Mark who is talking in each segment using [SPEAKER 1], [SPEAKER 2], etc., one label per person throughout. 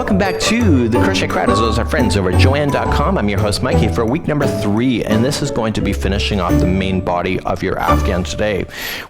[SPEAKER 1] Welcome back to the Crochet Crowd, as well as our friends over at Joanne.com. I'm your host Mikey for week number 3, and this is going to be finishing off the main body of your Afghan today.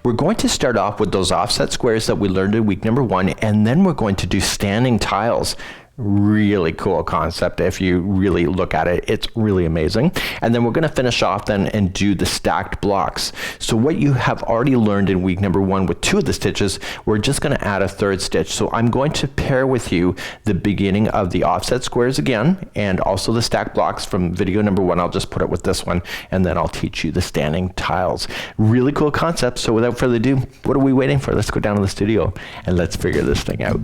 [SPEAKER 1] We're going to start off with those offset squares that we learned in week number 1, and then we're going to do standing tiles. Really cool concept. If you really look at it, it's really amazing. And then we're going to finish off then and do the stacked blocks. So what you have already learned in week number 1 with 2 of the stitches, we're just going to add a 3rd stitch. So I'm going to pair with you the beginning of the offset squares again, and also the stacked blocks from video number 1. I'll just put it with this one, and then I'll teach you the standing tiles. Really cool concept. So without further ado, what are we waiting for? Let's go down to the studio and let's figure this thing out.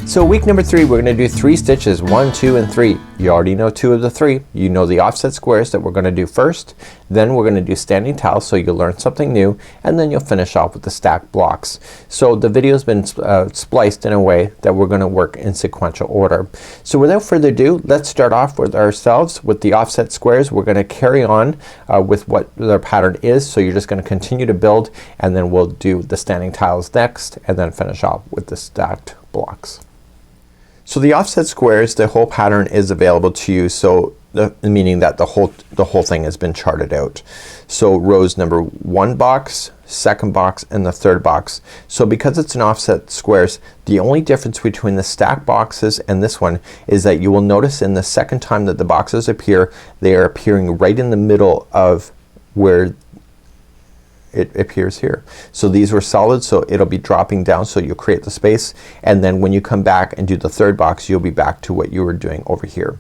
[SPEAKER 1] So week number 3, we're going to do 3 stitches, 1, 2, and 3. You already know 2 of the 3. You know the offset squares that we're going to do first. Then we're going to do standing tiles, so you'll learn something new, and then you'll finish off with the stacked blocks. So the video's been spliced in a way that we're going to work in sequential order. So without further ado, let's start off with ourselves with the offset squares. We're going to carry on with what their pattern is. So you're just going to continue to build, and then we'll do the standing tiles next, and then finish off with the stacked blocks. So the offset squares, the whole pattern is available to you, so meaning that the whole thing has been charted out. So rows number 1 box, 2nd box, and the 3rd box. So because it's an offset squares, the only difference between the stacked boxes and this one is that you will notice in the second time that the boxes appear, they are appearing right in the middle of where it appears here. So these were solid, so it'll be dropping down, so you'll create the space, and then when you come back and do the 3rd box, you'll be back to what you were doing over here.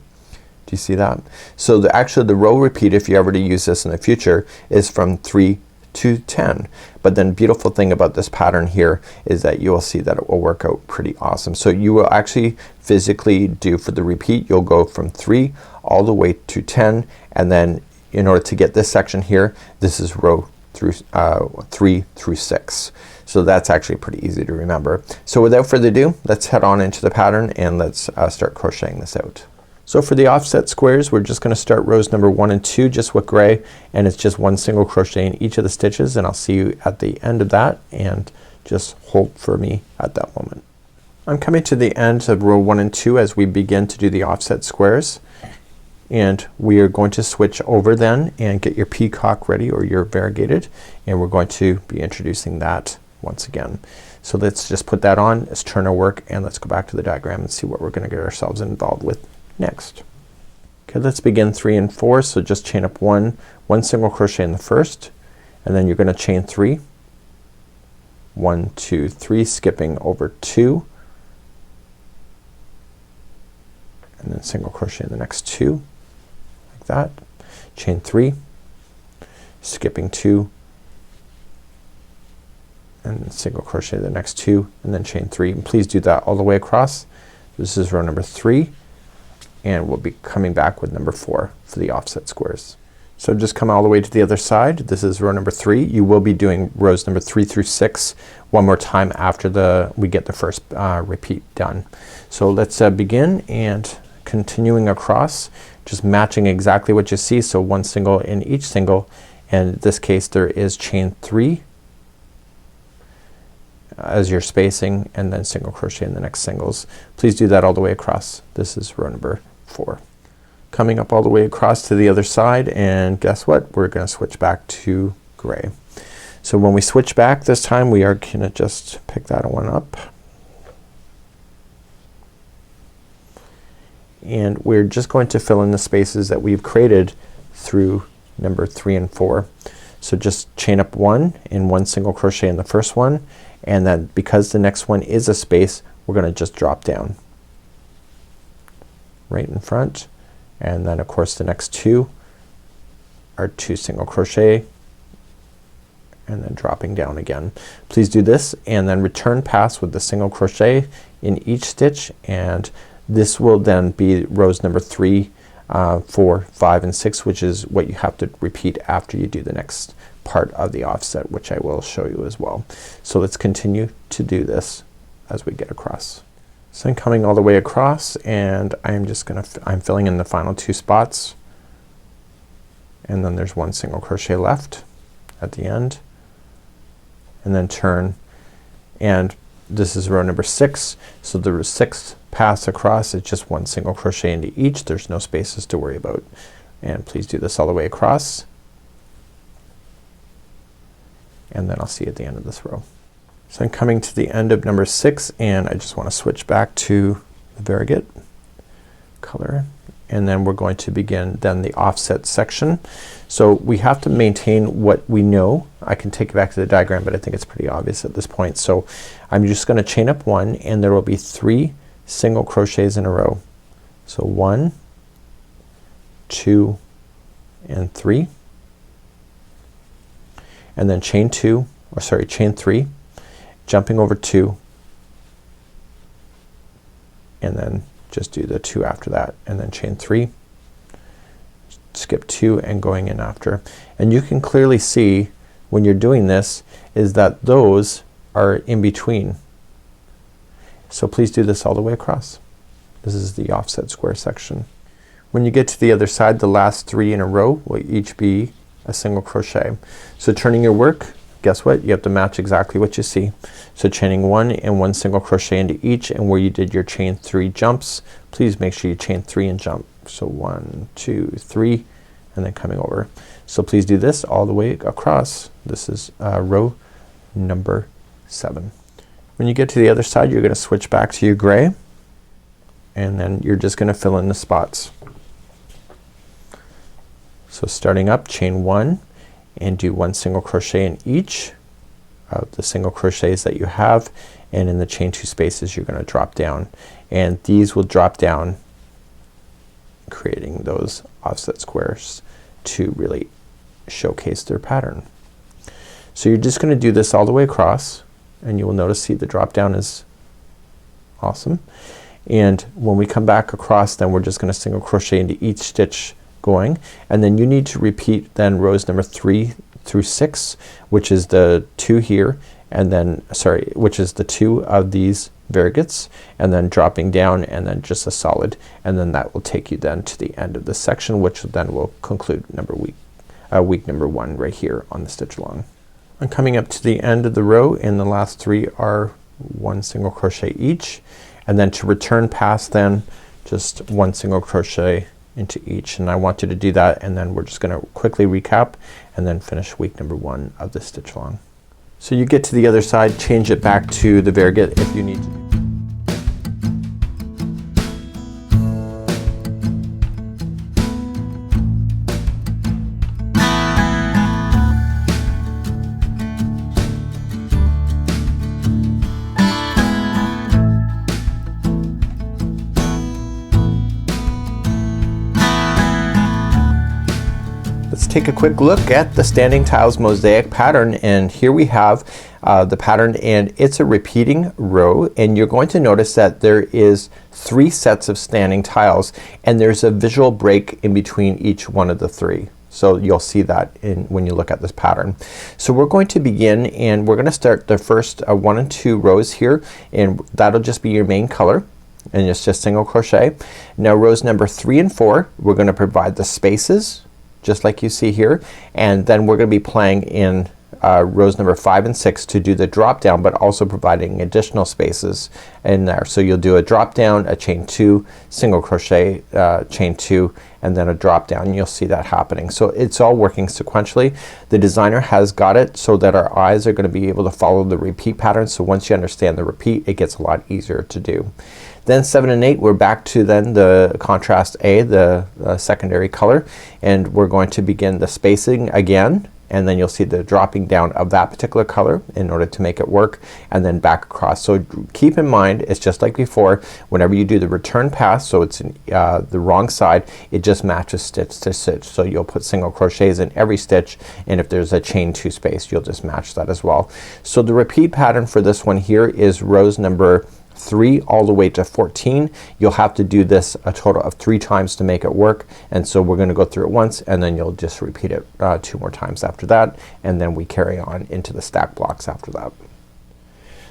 [SPEAKER 1] Do you see that? So actually the row repeat, if you ever to use this in the future, is from 3 to 10. But then beautiful thing about this pattern here is that you will see that it will work out pretty awesome. So you will actually physically do, for the repeat, you'll go from 3 all the way to 10, and then in order to get this section here, this is row through 3 through 6. So that's actually pretty easy to remember. So without further ado, let's head on into the pattern and let's start crocheting this out. So for the offset squares, we're just going to start rows number 1 and 2 just with gray, and it's just 1 single crochet in each of the stitches, and I'll see you at the end of that, and just hold for me at that moment. I'm coming to the end of row 1 and 2 as we begin to do the offset squares. And we are going to switch over then and get your peacock ready, or your variegated, and we're going to be introducing that once again. So let's just put that on, let's turn our work, and let's go back to the diagram and see what we're gonna get ourselves involved with next. Okay, let's begin 3 and 4. So just chain up 1 single crochet in the first, and then you're gonna chain 3, 1, 2, 3, skipping over 2, and then single crochet in the next 2. That, chain 3, skipping 2, and single crochet the next 2, and then chain 3, and please do that all the way across. This is row number 3, and we'll be coming back with number 4 for the offset squares. So just come all the way to the other side. This is row number 3. You will be doing rows number 3 through 6 one more time after we get the first repeat done. So let's begin, and continuing across, just matching exactly what you see. So 1 single in each single, and in this case there is chain 3 as your spacing, and then single crochet in the next singles. Please do that all the way across. This is row number 4. Coming up all the way across to the other side, and guess what? We're gonna switch back to gray. So when we switch back this time, we are gonna just pick that one up, and we're just going to fill in the spaces that we've created through number 3 and 4. So just chain up 1 and 1 single crochet in the first one, and then because the next one is a space, we're gonna just drop down right in front, and then of course the next 2 are 2 single crochet, and then dropping down again. Please do this and then return pass with the single crochet in each stitch, and this will then be rows number 3, 4, 5, and 6, which is what you have to repeat after you do the next part of the offset, which I will show you as well. So let's continue to do this as we get across. So I'm coming all the way across and I'm filling in the final 2 spots, and then there's 1 single crochet left at the end, and then turn, and this is row number 6. So the 6th pass across is just 1 single crochet into each. There's no spaces to worry about. And please do this all the way across, and then I'll see you at the end of this row. So I'm coming to the end of number 6, and I just want to switch back to the variegated color, and then we're going to begin then the offset section. So we have to maintain what we know. I can take it back to the diagram, but I think it's pretty obvious at this point. So I'm just gonna chain up 1, and there will be 3 single crochets in a row. So 1, 2, and 3, and then chain 2, or sorry, chain 3, jumping over 2, and then just do the 2 after that, and then chain 3, skip 2, and going in after. And you can clearly see when you're doing this is that those are in between. So please do this all the way across. This is the offset square section. When you get to the other side, the last 3 in a row will each be a single crochet. So turning your work, guess what? You have to match exactly what you see. So chaining 1 and 1 single crochet into each, and where you did your chain 3 jumps, please make sure you chain 3 and jump. So 1, 2, 3, and then coming over. So please do this all the way across. This is row number 7. When you get to the other side, you're gonna switch back to your gray, and then you're just gonna fill in the spots. So starting up, chain 1 and do 1 single crochet in each of the single crochets that you have, and in the chain 2 spaces you're gonna drop down, and these will drop down, creating those offset squares to really showcase their pattern. So you're just gonna do this all the way across, and you will notice, see, the drop down is awesome. And when we come back across, then we're just gonna single crochet into each stitch going, and then you need to repeat then rows number 3 through 6, which is the 2 here, and then sorry, which is the 2 of these variegates, and then dropping down, and then just a solid, and then that will take you then to the end of this section, which then will conclude week number 1 right here on the stitch along. I'm coming up to the end of the row, and the last 3 are 1 single crochet each, and then to return past, then just 1 single crochet into each, and I want you to do that, and then we're just gonna quickly recap and then finish week number 1 of the stitch along. So you get to the other side, change it back to the variegated if you need to. Take a quick look at the Standing Tiles Mosaic pattern, and here we have the pattern, and it's a repeating row, and you're going to notice that there is 3 sets of standing tiles, and there's a visual break in between each one of the 3. So you'll see that when you look at this pattern. So we're going to begin, and we're gonna start the first 1 and 2 rows here, and that'll just be your main color, and it's just single crochet. Now rows number 3 and 4, we're gonna provide the spaces just like you see here, and then we're gonna be playing in rows number 5 and 6 to do the drop down, but also providing additional spaces in there. So you'll do a drop down, a chain 2, single crochet, chain 2, and then a drop down. You'll see that happening. So it's all working sequentially. The designer has got it so that our eyes are gonna be able to follow the repeat pattern. So once you understand the repeat, it gets a lot easier to do. Then 7 and 8, we're back to then the contrast A, the secondary color, and we're going to begin the spacing again, and then you'll see the dropping down of that particular color in order to make it work, and then back across. So keep in mind, it's just like before, whenever you do the return pass, so it's in, the wrong side, it just matches stitch to stitch. So you'll put single crochets in every stitch, and if there's a chain 2 space, you'll just match that as well. So the repeat pattern for this one here is rows number 3 all the way to 14. You'll have to do this a total of 3 times to make it work, and so we're gonna go through it once, and then you'll just repeat it 2 more times after that, and then we carry on into the stack blocks after that.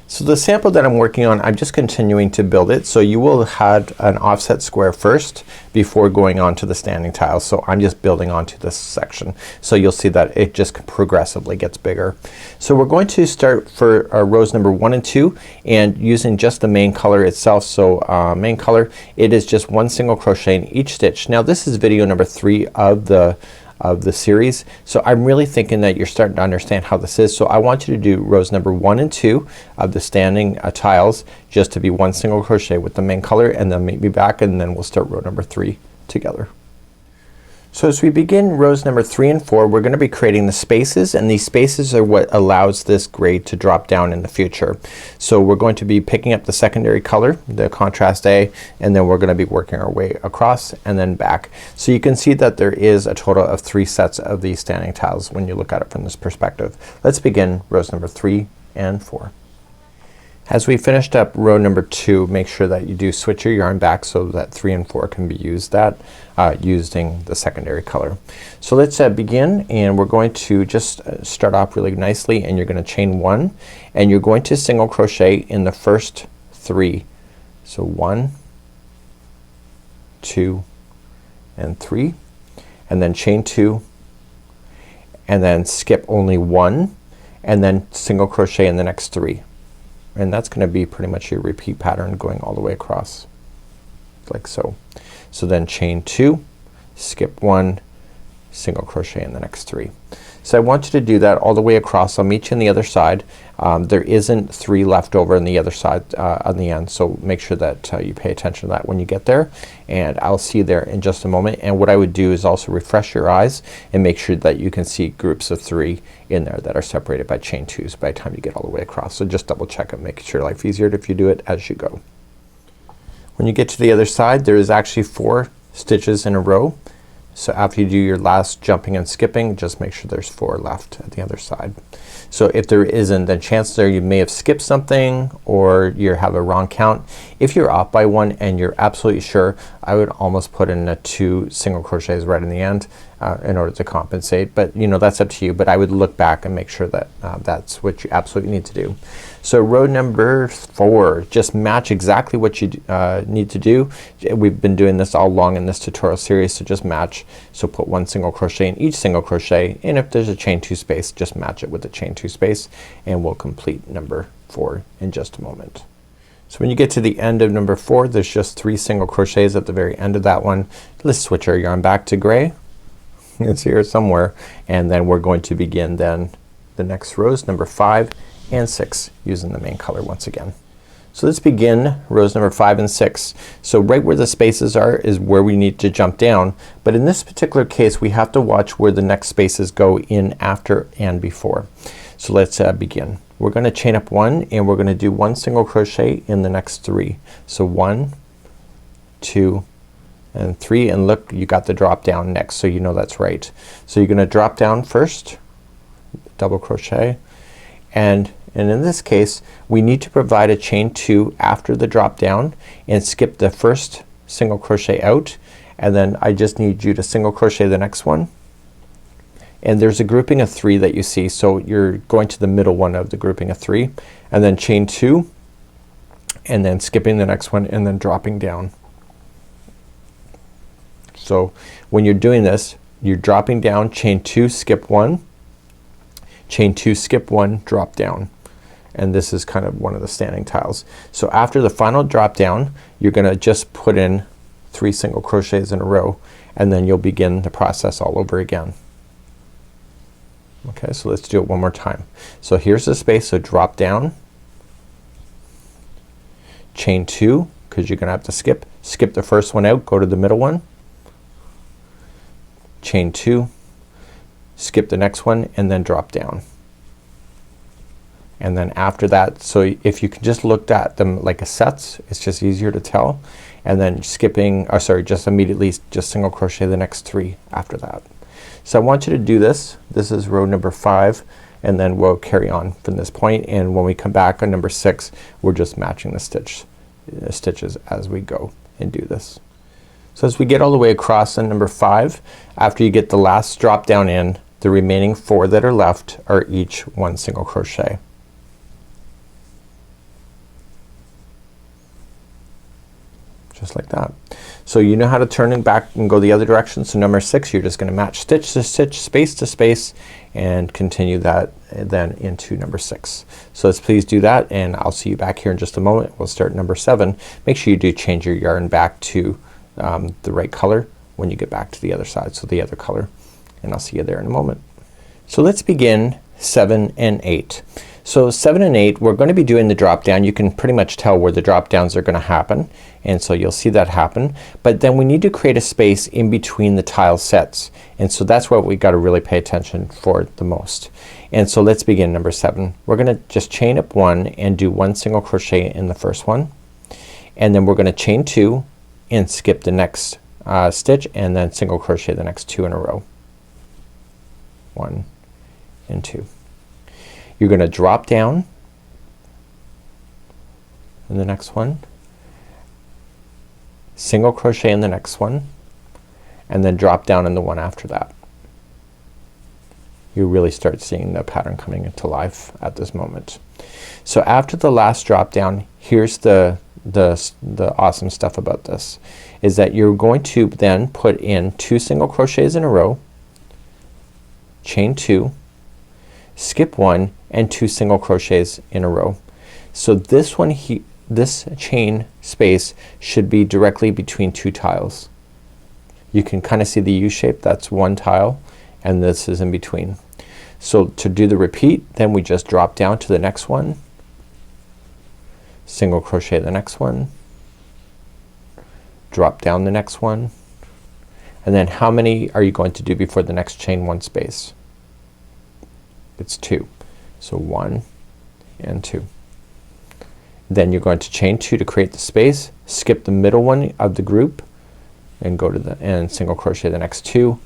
[SPEAKER 1] So the sample that I'm working on, I'm just continuing to build it. So you will have an offset square first before going on to the standing tiles. So I'm just building onto this section. So you'll see that it just progressively gets bigger. So we're going to start for rows number 1 and 2 and using just the main color itself. So main color, it is just 1 single crochet in each stitch. Now this is video number 3 of the series. So I'm really thinking that you're starting to understand how this is. So I want you to do rows number 1 and 2 of the standing tiles just to be 1 single crochet with the main color, and then meet me back and then we'll start row number 3 together. So as we begin rows number 3 and 4, we're gonna be creating the spaces, and these spaces are what allows this grade to drop down in the future. So we're going to be picking up the secondary color, the contrast A, and then we're gonna be working our way across and then back. So you can see that there is a total of 3 sets of these standing tiles when you look at it from this perspective. Let's begin rows number 3 and 4. As we finished up row number 2, make sure that you do switch your yarn back so that 3 and 4 can be used using the secondary color. So let's begin, and we're going to just start off really nicely, and you're gonna chain 1 and you're going to single crochet in the first 3. So 1, 2 and 3, and then chain 2 and then skip only 1 and then single crochet in the next 3. And that's gonna be pretty much your repeat pattern going all the way across like so. So then chain 2, skip 1, single crochet in the next 3. So I want you to do that all the way across. I'll meet you on the other side. There isn't 3 left over on the other side on the end, so make sure that you pay attention to that when you get there, and I'll see you there in just a moment. And what I would do is also refresh your eyes and make sure that you can see groups of 3 in there that are separated by chain 2s by the time you get all the way across. So just double check it, make sure life easier if you do it as you go. When you get to the other side, there is actually 4 stitches in a row. So after you do your last jumping and skipping, just make sure there's 4 left at the other side. So if there isn't, then chances are you may have skipped something or you have a wrong count. If you're off by 1 and you're absolutely sure, I would almost put in a 2 single crochets right in the end in order to compensate, but you know, that's up to you. But I would look back and make sure that that's what you absolutely need to do. So row number 4, just match exactly what you need to do. We've been doing this all along in this tutorial series, so just match. So put 1 single crochet in each single crochet, and if there's a chain 2 space, just match it with the chain 2 space, and we'll complete number 4 in just a moment. So when you get to the end of number 4, there's just 3 single crochets at the very end of that one. Let's switch our yarn back to gray. It's here somewhere, and then we're going to begin then the next rows, number 5 and 6, using the main color once again. So let's begin rows number 5 and 6. So right where the spaces are is where we need to jump down, but in this particular case we have to watch where the next spaces go in after and before. So let's begin. We're gonna chain up 1 and we're gonna do 1 single crochet in the next 3. So 1, 2 and 3, and look, you got the drop down next, so you know that's right. So you're gonna drop down first, double crochet, and in this case we need to provide a chain 2 after the drop down and skip the first single crochet out, and then I just need you to single crochet the next one, and there's a grouping of 3 that you see, so you're going to the middle one of the grouping of 3 and then chain 2 and then skipping the next one and then dropping down. So when you're doing this, you're dropping down, chain 2, skip 1, chain 2, skip 1, drop down, and this is kind of one of the standing tiles. So after the final drop down, you're gonna just put in 3 single crochets in a row, and then you'll begin the process all over again. Okay, so let's do it one more time. So here's the space, so drop down, chain 2, because you're gonna have to skip the first one out, go to the middle one, chain 2, skip the next one, and then drop down. And then after that, so if you can just look at them like a sets, it's just easier to tell, and then skipping, or sorry, just immediately just single crochet the next 3 after that. So I want you to do this. This is row number 5, and then we'll carry on from this point, and when we come back on number 6, we're just matching the stitches as we go and do this. So as we get all the way across on number 5, after you get the last drop down in, the remaining 4 that are left are each 1 single crochet. just like that. So you know how to turn it back and go the other direction. So number 6, you're just gonna match stitch to stitch, space to space, and continue that then into number 6. So let's please do that, and I'll see you back here in just a moment. We'll start number 7. Make sure you do change your yarn back to the right color when you get back to the other side, so the other color, and I'll see you there in a moment. So let's begin 7 and 8. So 7 and 8, we're going to be doing the drop down. You can pretty much tell where the drop downs are gonna happen, and so you'll see that happen. But then we need to create a space in between the tile sets, and so that's what we gotta really pay attention for the most. And so let's begin number 7. We're gonna just chain up 1 and do 1 single crochet in the first one, and then we're gonna chain 2 and skip the next stitch, and then single crochet the next 2 in a row. 1 and 2. You're gonna drop down in the next one, single crochet in the next one, and then drop down in the one after that. You really start seeing the pattern coming into life at this moment. So after the last drop down, here's the awesome stuff about this, is that you're going to then put in 2 single crochets in a row, chain 2, skip 1, and 2 single crochets in a row. So this one this chain space should be directly between 2 tiles. You can kind of see the U shape, that's 1 tile, and this is in between. So to do the repeat, then we just drop down to the next one, single crochet the next one, drop down the next one, and then how many are you going to do before the next chain 1 space? It's 2. So 1 and 2. Then you're going to chain 2 to create the space, skip the middle one of the group, and go to the and single crochet the next 2,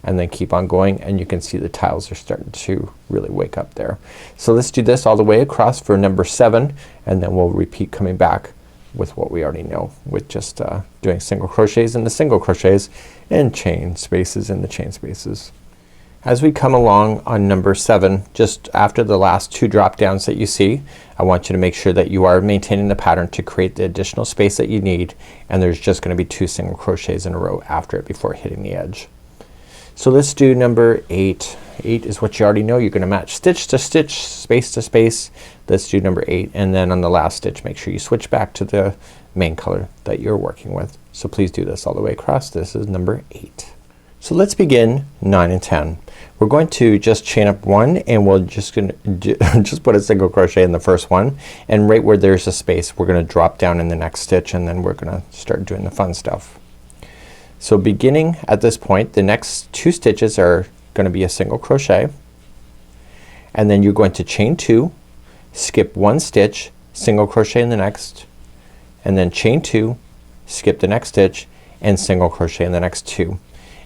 [SPEAKER 1] and then keep on going, and you can see the tiles are starting to really wake up there. So let's do this all the way across for number 7, and then we'll repeat coming back with what we already know, with just doing single crochets in the single crochets and chain spaces in the chain spaces. As we come along on number 7, just after the last 2 drop downs that you see, I want you to make sure that you are maintaining the pattern to create the additional space that you need, and there's just gonna be 2 single crochets in a row after it before hitting the edge. So let's do number 8. 8 is what you already know. You're gonna match stitch to stitch, space to space. Let's do number 8, and then on the last stitch make sure you switch back to the main color that you're working with. So please do this all the way across. This is number 8. So let's begin 9 and 10. We're going to just chain up 1, and we're just gonna just put a single crochet in the first one, and right where there's a space we're gonna drop down in the next stitch, and then we're gonna start doing the fun stuff. So beginning at this point, the next 2 stitches are gonna be a single crochet, and then you're going to chain 2, skip 1 stitch, single crochet in the next, and then chain 2, skip the next stitch, and single crochet in the next 2.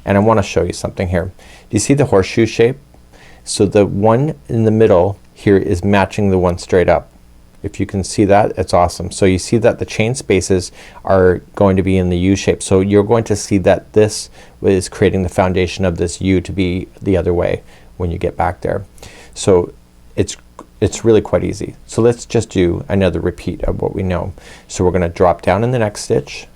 [SPEAKER 1] And I want to show you something here. Do you see the horseshoe shape? So the one in the middle here is matching the one straight up. If you can see that, it's awesome. So you see that the chain spaces are going to be in the U shape. So you're going to see that this is creating the foundation of this U to be the other way when you get back there. So it's really quite easy. So let's just do another repeat of what we know. So we're gonna drop down in the next stitch.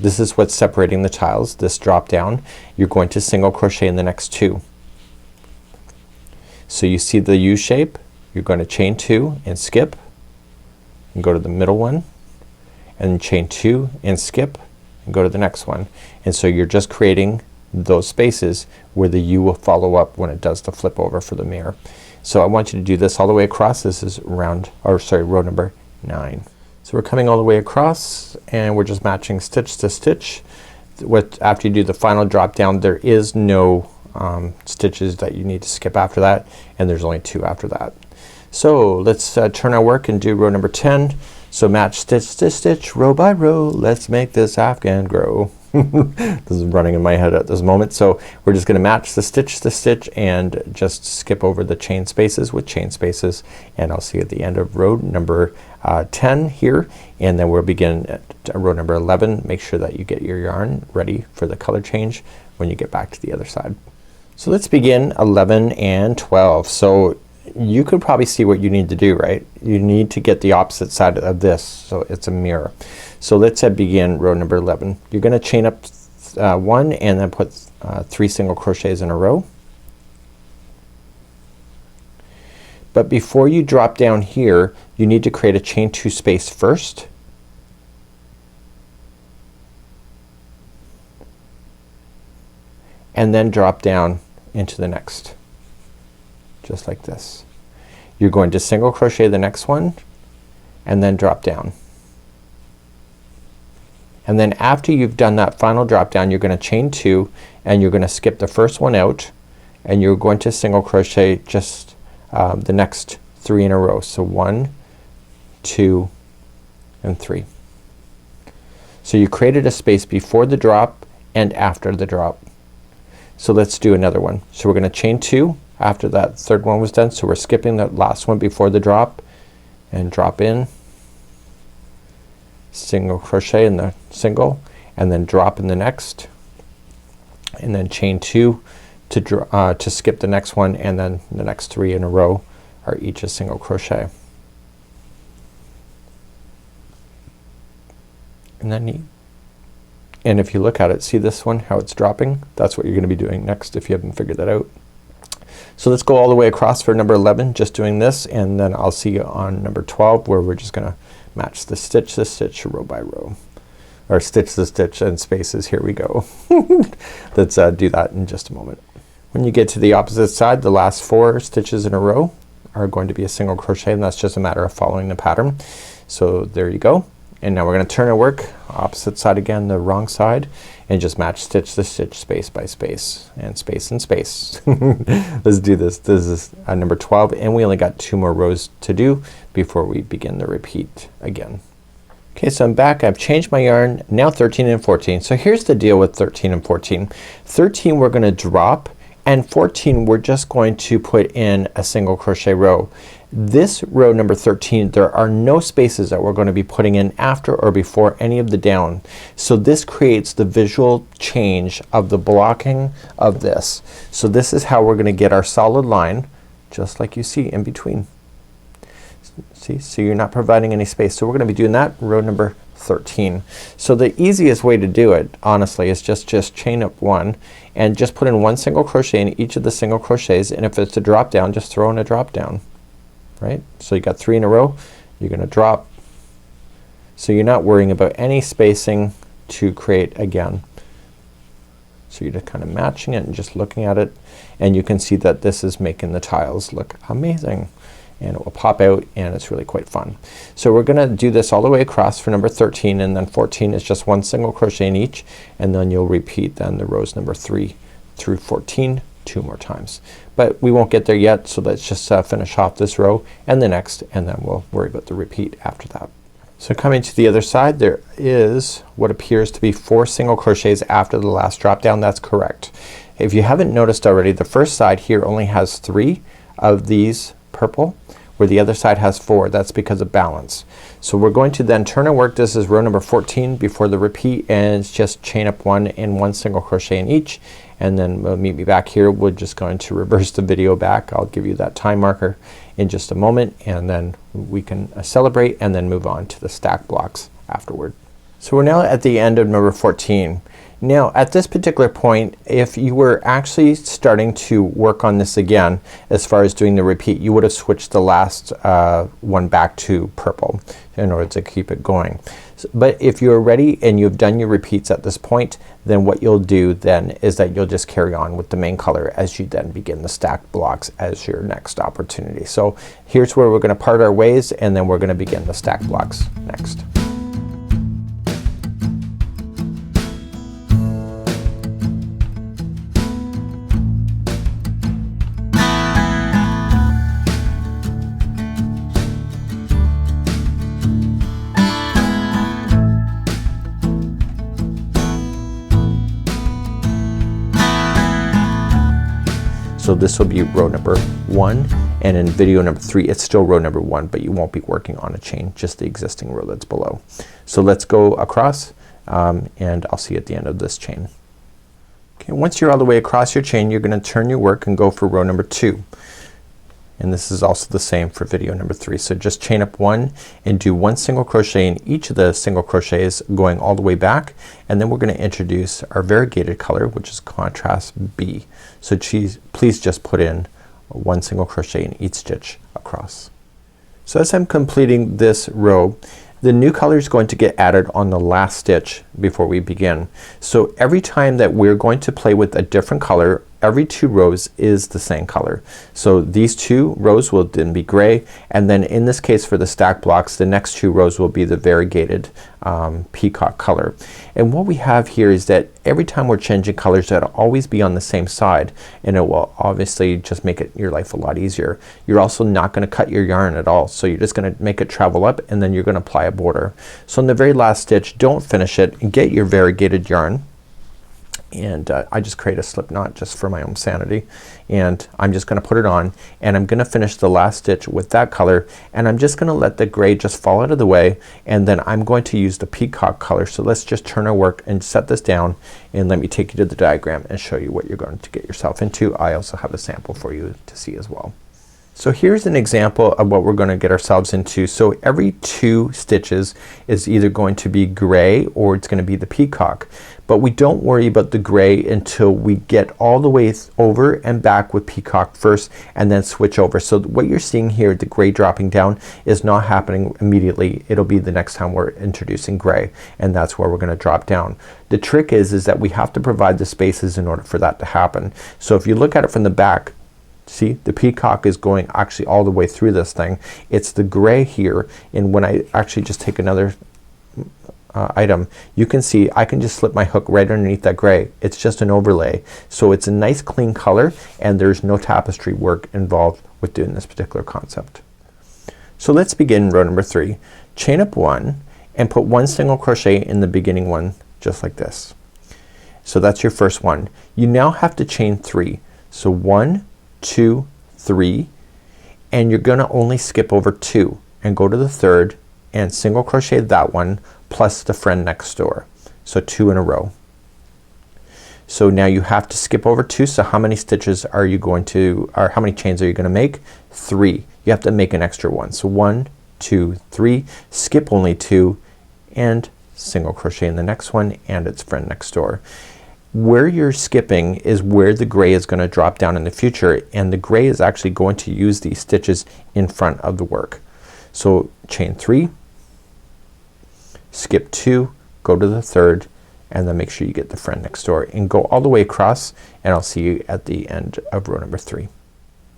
[SPEAKER 1] This is what's separating the tiles, this drop down. You're going to single crochet in the next 2. So you see the U shape, you're going to chain 2 and skip, and go to the middle one, and chain 2 and skip, and go to the next one. And so you're just creating those spaces where the U will follow up when it does the flip over for the mirror. So I want you to do this all the way across. This is row number 9. So we're coming all the way across, and we're just matching stitch to stitch. After you do the final drop down, there is no stitches that you need to skip after that, and there's only 2 after that. So let's turn our work and do row number 10. So match stitch to stitch, row by row, let's make this afghan grow. This is running in my head at this moment. So we're just gonna match the stitch to stitch and just skip over the chain spaces with chain spaces, and I'll see you at the end of row number 10 here, and then we'll begin at row number 11. Make sure that you get your yarn ready for the color change when you get back to the other side. So let's begin 11 and 12. So you could probably see what you need to do, right? You need to get the opposite side of this so it's a mirror. So let's begin row number 11. You're gonna chain up 1 and then put 3 single crochets in a row. But before you drop down here, you need to create a chain 2 space first. And then drop down into the next, just like this. You're going to single crochet the next one and then drop down. And then after you've done that final drop down, you're gonna chain 2 and you're gonna skip the first one out and you're going to single crochet just the next 3 in a row. So 1, 2 and 3. So you created a space before the drop and after the drop. So let's do another one. So we're gonna chain 2 after that third one was done. So we're skipping the last one before the drop and drop in, single crochet in the single and then drop in the next and then chain 2 to skip the next one, and then the next 3 in a row are each a single crochet. Isn't that neat? And if you look at it, see this one, how it's dropping? That's what you're gonna be doing next if you haven't figured that out. So let's go all the way across for number 11, just doing this, and then I'll see you on number 12 where we're just gonna match the stitch, row by row. Or stitch the stitch and spaces. Here we go. Let's do that in just a moment. When you get to the opposite side, the last 4 stitches in a row are going to be a single crochet, and that's just a matter of following the pattern. So there you go. And now we're gonna turn our work opposite side again, the wrong side, and just match stitch the stitch space by space and space and space. Let's do this. This is number 12 and we only got 2 more rows to do before we begin the repeat again. Okay, so I'm back. I've changed my yarn. Now 13 and 14. So here's the deal with 13 and 14. 13 we're gonna drop, and 14 we're just going to put in a single crochet row. This row number 13, there are no spaces that we're going to be putting in after or before any of the down. So this creates the visual change of the blocking of this. So this is how we're gonna get our solid line, just like you see in between. See, so you're not providing any space. So we're gonna be doing that row number 13. So the easiest way to do it, honestly, is just chain up 1 and just put in 1 single crochet in each of the single crochets, and if it's a drop down, just throw in a drop down. Right? So you got 3 in a row, you're gonna drop. So you're not worrying about any spacing to create again. So you're just kind of matching it and just looking at it, and you can see that this is making the tiles look amazing, and it will pop out and it's really quite fun. So we're gonna do this all the way across for number 13, and then 14 is just 1 single crochet in each, and then you'll repeat then the rows number 3 through 14 2 more times. But we won't get there yet, so let's just finish off this row and the next, and then we'll worry about the repeat after that. So coming to the other side, there is what appears to be 4 single crochets after the last drop down. That's correct. If you haven't noticed already, the first side here only has 3 of these purple, where the other side has 4. That's because of balance. So we're going to then turn our work. This is row number 14 before the repeat, and it's just chain up 1 and 1 single crochet in each, and then we'll meet me back here. We're just going to reverse the video back. I'll give you that time marker in just a moment, and then we can celebrate and then move on to the stack blocks afterward. So we're now at the end of number 14. Now at this particular point, if you were actually starting to work on this again as far as doing the repeat, you would have switched the last one back to purple in order to keep it going. But if you're ready and you've done your repeats at this point, then what you'll do then is that you'll just carry on with the main color as you then begin the stacked blocks as your next opportunity. So here's where we're gonna part our ways, and then we're gonna begin the stacked blocks next. So this will be row number 1, and in video number 3 it's still row number 1, but you won't be working on a chain, just the existing row that's below. So let's go across and I'll see you at the end of this chain. Okay, once you're all the way across your chain, you're gonna turn your work and go for row number 2. And this is also the same for video number 3. So just chain up 1 and do 1 single crochet in each of the single crochets going all the way back, and then we're going to introduce our variegated color, which is contrast B. So please just put in 1 single crochet in each stitch across. So as I'm completing this row, the new color is going to get added on the last stitch before we begin. So every time that we're going to play with a different color, every 2 rows is the same color. So these 2 rows will then be gray, and then in this case for the stack blocks, the next 2 rows will be the variegated peacock color. And what we have here is that every time we're changing colors, that'll always be on the same side, and it will obviously just make your life a lot easier. You're also not gonna cut your yarn at all, so you're just gonna make it travel up, and then you're gonna apply a border. So in the very last stitch, don't finish it, and get your variegated yarn. And I just create a slip knot just for my own sanity, and I'm just gonna put it on, and I'm gonna finish the last stitch with that color, and I'm just gonna let the gray just fall out of the way, and then I'm going to use the peacock color. So let's just turn our work and set this down, and let me take you to the diagram and show you what you're going to get yourself into. I also have a sample for you to see as well. So here's an example of what we're gonna get ourselves into. So every 2 stitches is either going to be gray or it's gonna be the peacock. But we don't worry about the gray until we get all the way over and back with peacock first, and then switch over. So what you're seeing here, the gray dropping down, is not happening immediately. It'll be the next time we're introducing gray, and that's where we're gonna drop down. The trick is that we have to provide the spaces in order for that to happen. So if you look at it from the back, see, the peacock is going actually all the way through this thing. It's the gray here, and when I actually just take another item, you can see I can just slip my hook right underneath that gray. It's just an overlay. So it's a nice clean color, and there's no tapestry work involved with doing this particular concept. So let's begin row number 3. Chain up 1 and put 1 single crochet in the beginning one, just like this. So that's your first one. You now have to chain 3. So 1, 2, 3, and you're gonna only skip over 2 and go to the 3rd and single crochet that one plus the friend next door. So 2 in a row. So now you have to skip over 2. So how many stitches are you going to, or how many chains are you gonna make? 3. You have to make an extra one. So 1, 2, 3, skip only 2, and single crochet in the next one and its friend next door. Where you're skipping is where the gray is gonna drop down in the future, and the gray is actually going to use these stitches in front of the work. So chain 3, skip 2, go to the 3rd, and then make sure you get the friend next door and go all the way across, and I'll see you at the end of row number 3.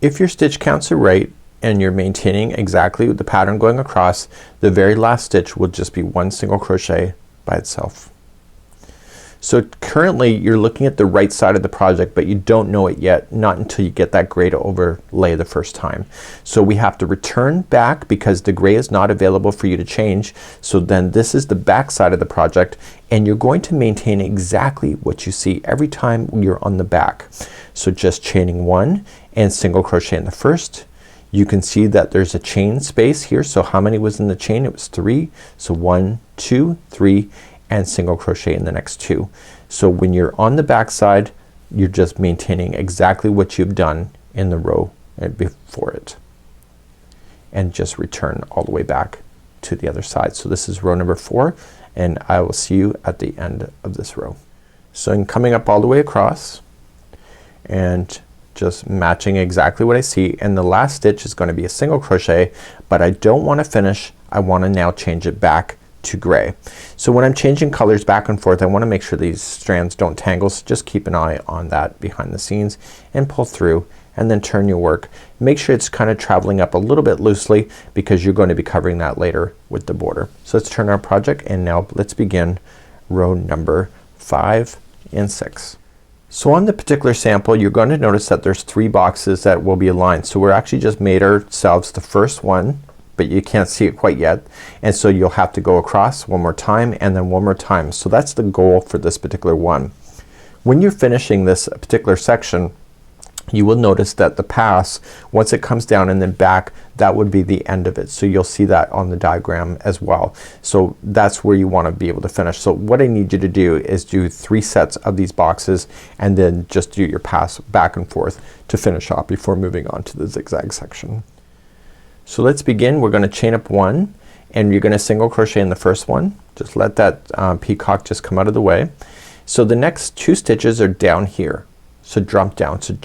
[SPEAKER 1] If your stitch counts are right and you're maintaining exactly the pattern going across, the very last stitch will just be 1 single crochet by itself. So currently you're looking at the right side of the project, but you don't know it yet, not until you get that gray to overlay the first time. So we have to return back because the gray is not available for you to change. So then this is the back side of the project, and you're going to maintain exactly what you see every time you're on the back. So just chaining 1 and single crochet in the first. You can see that there's a chain space here. So how many was in the chain? It was 3. So 1, 2, 3, and single crochet in the next 2. So when you're on the back side, you're just maintaining exactly what you've done in the row before it, and just return all the way back to the other side. So this is row number 4, and I will see you at the end of this row. So I'm coming up all the way across and just matching exactly what I see, and the last stitch is going to be a single crochet, but I don't want to finish. I want to now change it back to gray. So when I'm changing colors back and forth, I want to make sure these strands don't tangle, so just keep an eye on that behind the scenes and pull through, and then turn your work. Make sure it's kind of traveling up a little bit loosely because you're going to be covering that later with the border. So let's turn our project, and now let's begin row number 5 and 6. So on the particular sample, you're going to notice that there's 3 boxes that will be aligned. So we're actually just made ourselves the first one, but you can't see it quite yet, and so you'll have to go across one more time and then one more time. So that's the goal for this particular one. When you're finishing this particular section, you will notice that the pass, once it comes down and then back, that would be the end of it. So you'll see that on the diagram as well. So that's where you want to be able to finish. So what I need you to do is do 3 sets of these boxes and then just do your pass back and forth to finish off before moving on to the zigzag section. So let's begin. We're gonna chain up 1 and you're gonna single crochet in the first one. Just let that peacock just come out of the way. So the next 2 stitches are down here. So jump down. So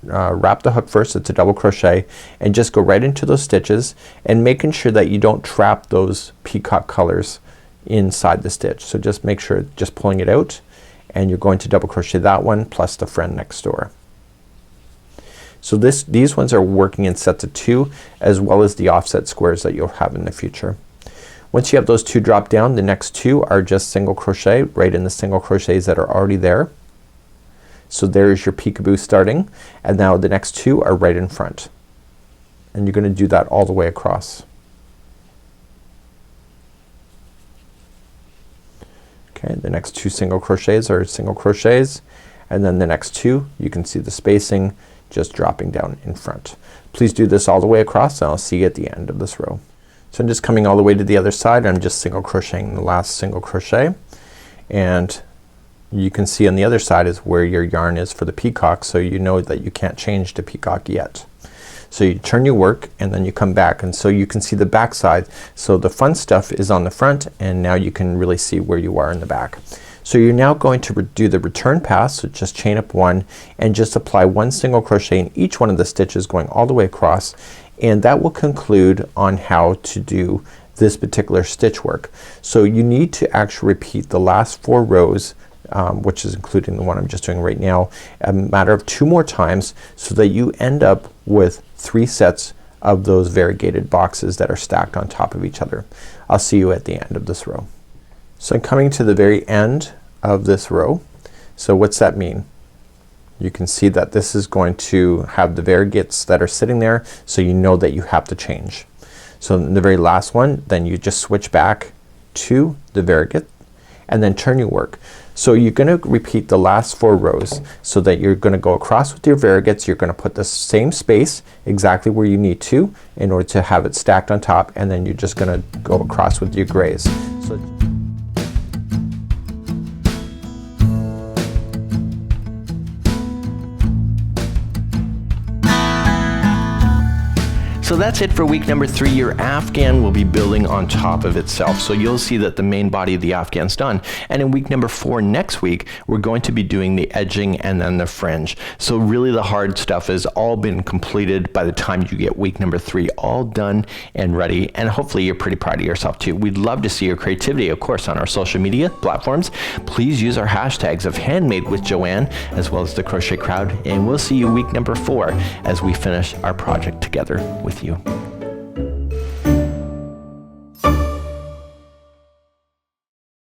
[SPEAKER 1] wrap the hook first, it's a double crochet, and just go right into those stitches and making sure that you don't trap those peacock colors inside the stitch. So just make sure, just pulling it out, and you're going to double crochet that one plus the friend next door. So these ones are working in sets of 2 as well as the offset squares that you'll have in the future. Once you have those 2 drop down, the next 2 are just single crochet right in the single crochets that are already there. So there's your peekaboo starting, and now the next 2 are right in front, and you're gonna do that all the way across. Okay, the next 2 single crochets are single crochets, and then the next 2 you can see the spacing just dropping down in front. Please do this all the way across and I'll see you at the end of this row. So I'm just coming all the way to the other side. I'm just single crocheting the last single crochet, and you can see on the other side is where your yarn is for the peacock, so you know that you can't change to peacock yet. So you turn your work and then you come back, and so you can see the back side. So the fun stuff is on the front, and now you can really see where you are in the back. So you're now going to do the return pass. So just chain up 1 and just apply 1 single crochet in each one of the stitches going all the way across, and that will conclude on how to do this particular stitch work. So you need to actually repeat the last 4 rows, which is including the one I'm just doing right now, a matter of 2 more times, so that you end up with 3 sets of those variegated boxes that are stacked on top of each other. I'll see you at the end of this row. So I'm coming to the very end of this row. So what's that mean? You can see that this is going to have the variegates that are sitting there, so you know that you have to change. So in the very last one, then you just switch back to the variegate and then turn your work. So you're gonna repeat the last 4 rows, so that you're gonna go across with your variegates. You're gonna put the same space exactly where you need to in order to have it stacked on top, and then you're just gonna go across with your grays. So
[SPEAKER 2] So that's it for week number 3. Your afghan will be building on top of itself. So you'll see that the main body of the afghan's done. And in week number 4 next week, we're going to be doing the edging and then the fringe. So really the hard stuff has all been completed by the time you get week number 3 all done and ready. And hopefully you're pretty proud of yourself too. We'd love to see your creativity, of course, on our social media platforms. Please use our hashtags of Handmade with Joanne as well as the Crochet Crowd. And we'll see you week number 4 as we finish our project together with you.